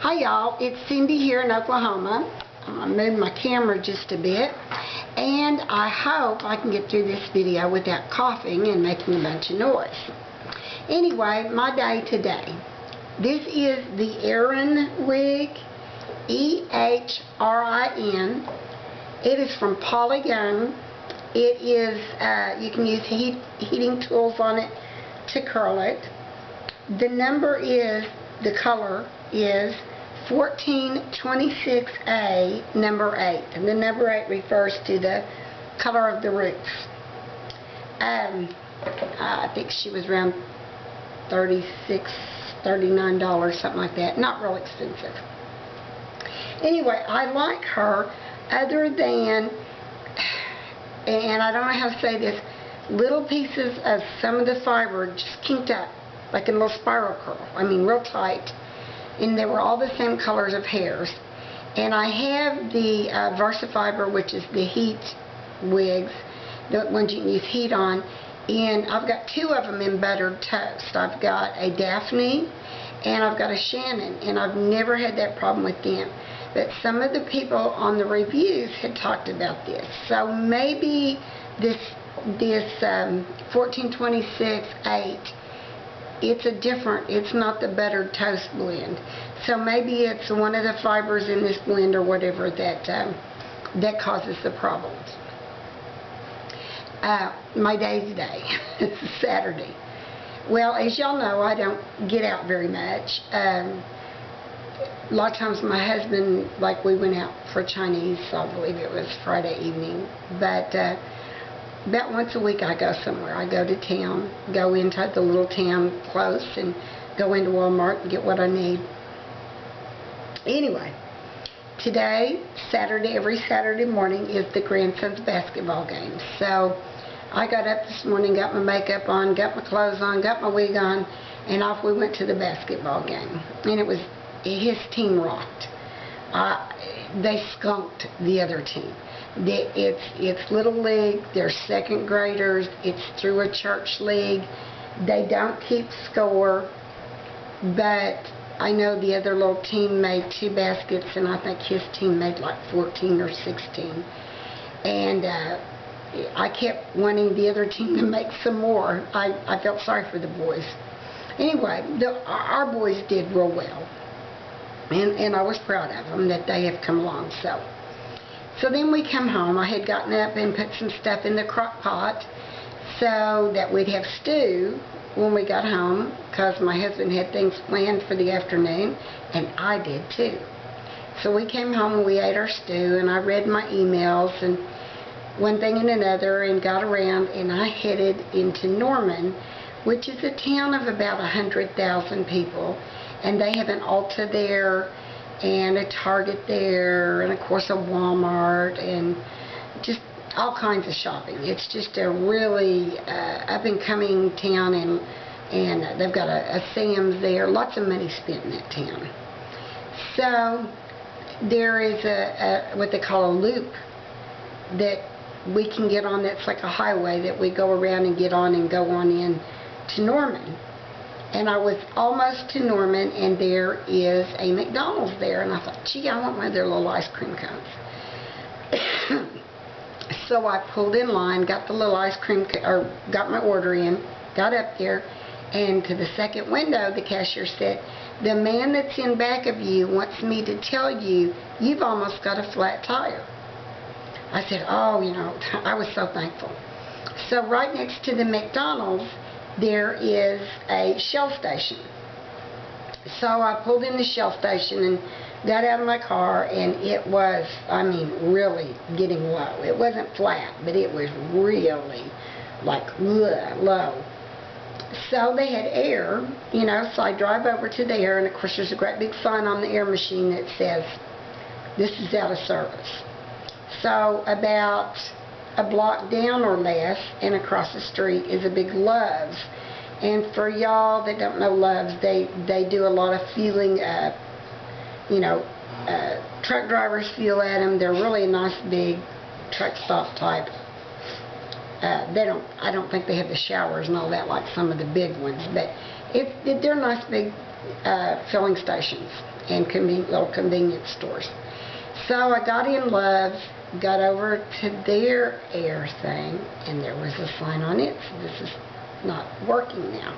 Hi y'all, it's Cindy here in Oklahoma. I moved my camera just a bit, and I hope I can get through this video without coughing and making a bunch of noise. Anyway, my day today. This is the Ehrin wig, E-H-R-I-N. It is from Paula. It is, you can use heating tools on it to curl it. The number is, the color is 1426A, number 8. And the number 8 refers to the color of the roots. I think she was around $36, $39, something like that. Not real expensive. Anyway, I like her other than, and I don't know how to say this, little pieces of some of the fiber just kinked up, like a little spiral curl. I mean, real tight. And they were all the same colors of hairs. And I have the Versafiber, which is the heat wigs, the ones you can use heat on. And I've got two of them in buttered toast. I've got a Daphne and I've got a Shannon, and I've never had that problem with them. But some of the people on the reviews had talked about this. So maybe this 1426-8, it's not the buttered toast blend. So maybe it's one of the fibers in this blend or whatever that causes the problems. My day today, it's Saturday. Well, as y'all know, I don't get out very much. A lot of times my husband, like, we went out for Chinese, so I believe it was Friday evening. But about once a week I go somewhere. I go to town, go into the little town close, and go into Walmart and get what I need. Anyway, today, Saturday, every Saturday morning is the grandson's basketball game. So I got up this morning, got my makeup on, got my clothes on, got my wig on, and off we went to the basketball game. And it was, his team rocked. They skunked the other team. It's little league, they're second graders, it's through a church league. They don't keep score, but I know the other little team made 2 baskets, and I think his team made like 14 or 16. And I kept wanting the other team to make some more. I felt sorry for the boys. Anyway, our boys did real well. And I was proud of them that they have come along. So then we come home. I had gotten up and put some stuff in the crock pot so that we'd have stew when we got home, because my husband had things planned for the afternoon, and I did too. So we came home and we ate our stew, and I read my emails and one thing and another, and got around, and I headed into Norman, which is a town of about 100,000 people. And they have an Ulta there, and a Target there, and of course a Walmart, and just all kinds of shopping. It's just a really up-and-coming town, and they've got a Sam's there. Lots of money spent in that town. So there is what they call a loop that we can get on, that's like a highway that we go around and get on and go on in to Norman. And I was almost to Norman, and there is a McDonald's there, and I thought, gee, I want one of their little ice cream cones. So I pulled in line, got the little ice cream, or got my order in, got up there, and to the second window, the cashier said, the man that's in back of you wants me to tell you, you've almost got a flat tire. I said, oh, you know, I was so thankful. So right next to the McDonald's, there is a Shell station. So I pulled in the Shell station and got out of my car, and it was, I mean, really getting low. It wasn't flat, but it was really like low. So they had air, you know, so I drive over to the air, and of course there's a great big sign on the air machine that says, this is out of service. So about a block down or less, and across the street, is a big Love's. And for y'all that don't know Love's, they do a lot of fueling up. You know, truck drivers fuel at them. They're really nice big truck stop type. I don't think they have the showers and all that like some of the big ones, but they're nice big filling stations. and little convenience stores. So I got in love, got over to their air thing, and there was a sign on it, so this is not working now.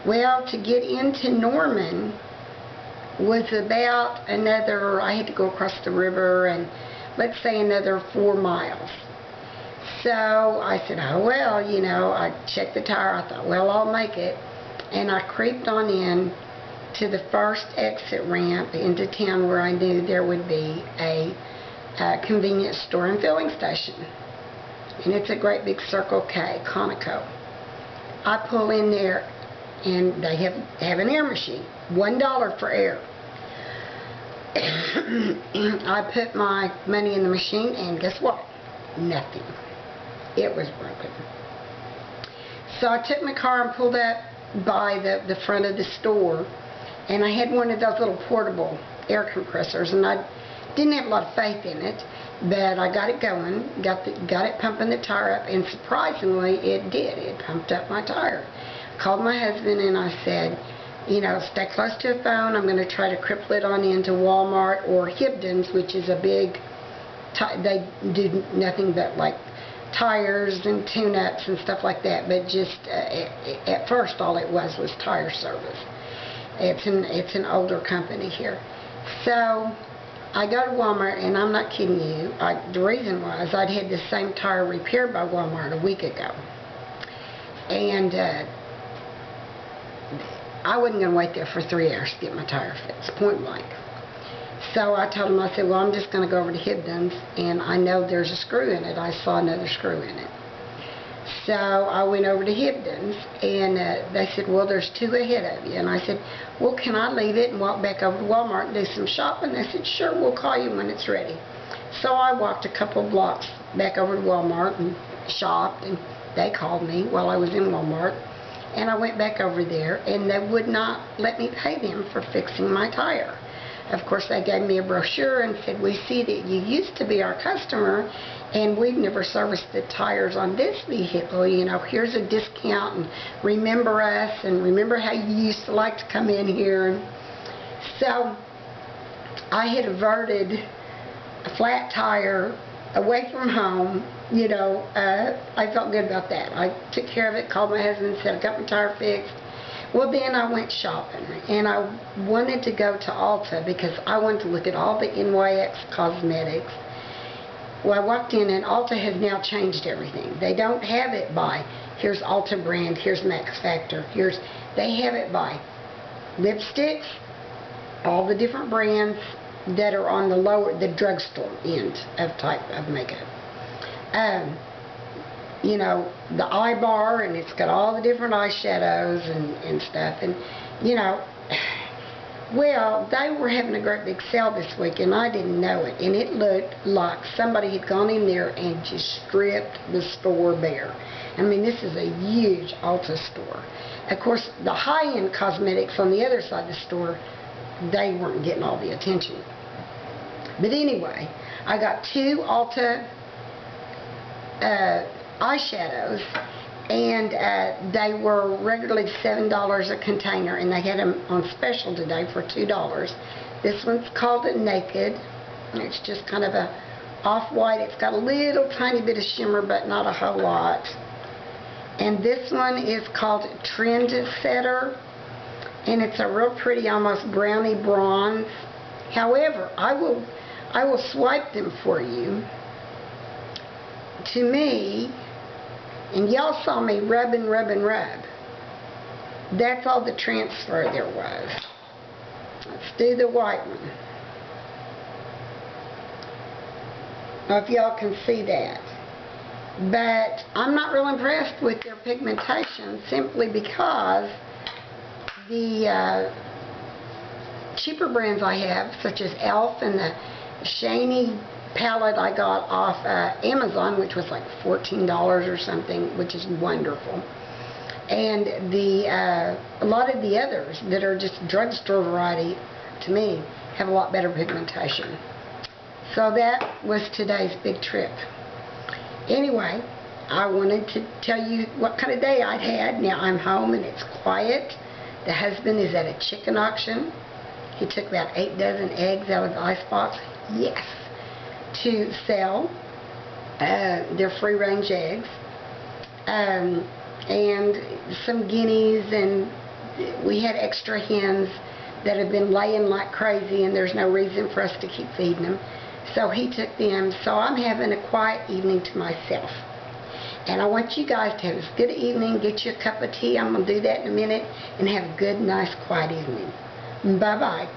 Well, to get into Norman was about another, I had to go across the river and let's say another 4 miles. So I said, oh well, you know, I checked the tire, I thought, well, I'll make it. And I creeped on in to the first exit ramp into town where I knew there would be a convenience store and filling station. And it's a great big Circle K, Conoco. I pull in there and they have an air machine, $1 for air. I put my money in the machine and guess what? Nothing. It was broken. So I took my car and pulled up by the front of the store, and I had one of those little portable air compressors, and I didn't have a lot of faith in it, but I got it going, got it pumping the tire up, and surprisingly it did. It pumped up my tire. Called my husband and I said, you know, stay close to a phone. I'm going to try to cripple it on into Walmart or Hibdon's, which is a big, they do nothing but like tires and tune-ups and stuff like that, but just at first all it was tire service. It's an older company here. So I go to Walmart, and I'm not kidding you, the reason was I'd had the same tire repaired by Walmart a week ago, and I wasn't going to wait there for 3 hours to get my tire fixed, point blank. So I told him, I said, well, I'm just going to go over to Hibdon's, and I know there's a screw in it. I saw another screw in it. So I went over to Hibdon's, and they said, well, there's 2 ahead of you. And I said, well, can I leave it and walk back over to Walmart and do some shopping? They said, sure, we'll call you when it's ready. So I walked a couple blocks back over to Walmart and shopped, and they called me while I was in Walmart. And I went back over there, and they would not let me pay them for fixing my tire. Of course, they gave me a brochure and said, we see that you used to be our customer, and we've never serviced the tires on this vehicle. You know, here's a discount, and remember us, and remember how you used to like to come in here. And so I had averted a flat tire away from home. You know, I felt good about that. I took care of it, called my husband and said, I got my tire fixed. Well, then I went shopping, and I wanted to go to Ulta because I wanted to look at all the NYX cosmetics. Well, I walked in, and Ulta has now changed everything. They don't have it by, here's Ulta brand, here's Max Factor, they have it by lipsticks, all the different brands that are on the drugstore end of type of makeup. You know, the eye bar, and it's got all the different eyeshadows and stuff, and you know, well, they were having a great big sale this week, and I didn't know it, and it looked like somebody had gone in there and just stripped the store bare. I mean, this is a huge Ulta store. Of course, the high-end cosmetics on the other side of the store, they weren't getting all the attention. But anyway, I got 2 Ulta eyeshadows, and they were regularly $7 a container, and they had them on special today for $2. This one's called a Naked. It's just kind of a off-white. It's got a little tiny bit of shimmer, but not a whole lot. And this one is called Trend Setter, and it's a real pretty, almost brownie bronze. However, I will swipe them for you. To me, and y'all saw me rub and rub and rub. That's all the transfer there was. Let's do the white one. Now, if y'all can see that. But I'm not real impressed with their pigmentation, simply because the cheaper brands I have, such as e.l.f. and the Shiny palette I got off Amazon, which was like $14 or something, which is wonderful. And a lot of the others that are just drugstore variety, to me, have a lot better pigmentation. So that was today's big trip. Anyway, I wanted to tell you what kind of day I'd had. Now I'm home and it's quiet. The husband is at a chicken auction. He took about 8 dozen eggs out of the icebox. Yes. To sell. They're free-range eggs. And some guineas, and we had extra hens that have been laying like crazy, and there's no reason for us to keep feeding them. So he took them. So I'm having a quiet evening to myself. And I want you guys to have a good evening. Get you a cup of tea. I'm going to do that in a minute. And have a good, nice, quiet evening. Bye-bye.